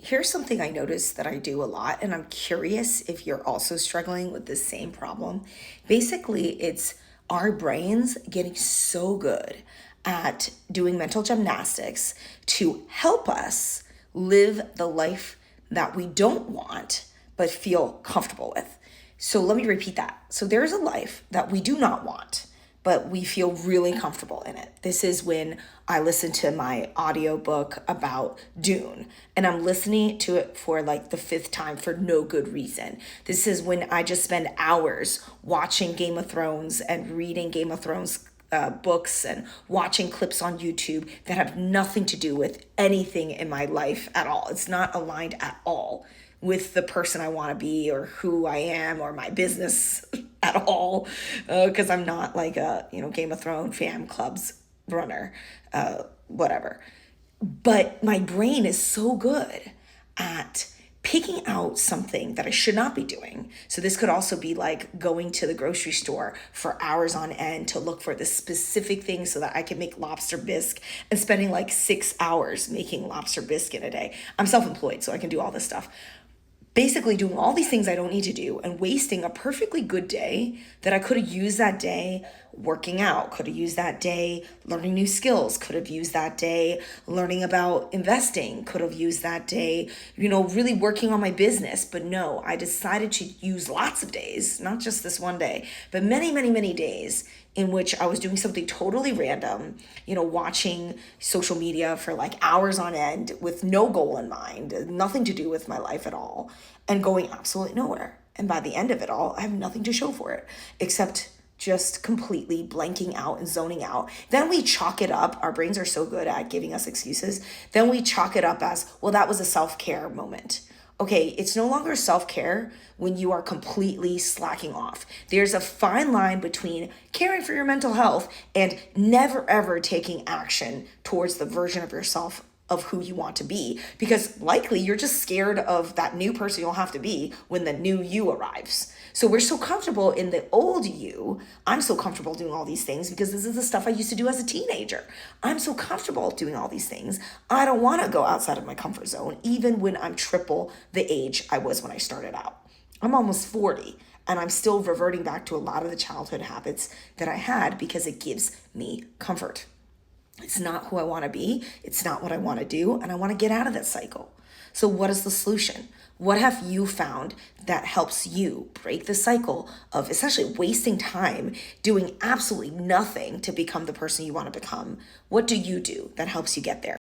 Here's something I notice that I do a lot, and I'm curious if you're also struggling with the same problem. Basically, it's our brains getting so good at doing mental gymnastics to help us live the life that we don't want but feel comfortable with. So let me repeat that. So there's a life that we do not want, but we feel really comfortable in it. This is when I listen to my audiobook about Dune, and I'm listening to it for like the fifth time for no good reason. This is when I just spend hours watching Game of Thrones and reading Game of Thrones books and watching clips on YouTube that have nothing to do with anything in my life at all. It's not aligned at all with the person I want to be or who I am or my business at all, because I'm not like a Game of Thrones fan clubs runner, whatever. But my brain is so good at picking out something that I should not be doing. So this could also be like going to the grocery store for hours on end to look for this specific thing so that I can make lobster bisque, and spending like 6 hours making lobster bisque in a day. I'm self-employed, so I can do all this stuff. Basically doing all these things I don't need to do and wasting a perfectly good day that I could have used that day working out, could have used that day learning new skills, could have used that day learning about investing, could have used that day, really working on my business. But no, I decided to use lots of days, not just this one day, but many, many, many days in which I was doing something totally random, watching social media for like hours on end with no goal in mind, nothing to do with my life at all, and going absolutely nowhere. And by the end of it all, I have nothing to show for it except just completely blanking out and zoning out. Then we chalk it up. Our brains are so good at giving us excuses. Then we chalk it up as, well, that was a self-care moment. Okay, it's no longer self-care when you are completely slacking off. There's a fine line between caring for your mental health and never ever taking action towards the version of yourself of who you want to be, because likely you're just scared of that new person you'll have to be when the new you arrives. So we're so comfortable in the old you. I'm so comfortable doing all these things because this is the stuff I used to do as a teenager. I'm so comfortable doing all these things. I don't want to go outside of my comfort zone, even when I'm triple the age I was when I started out. I'm almost 40 and I'm still reverting back to a lot of the childhood habits that I had because it gives me comfort. It's not who I want to be. It's not what I want to do. And I want to get out of that cycle. So what is the solution? What have you found that helps you break the cycle of essentially wasting time doing absolutely nothing to become the person you want to become? What do you do that helps you get there?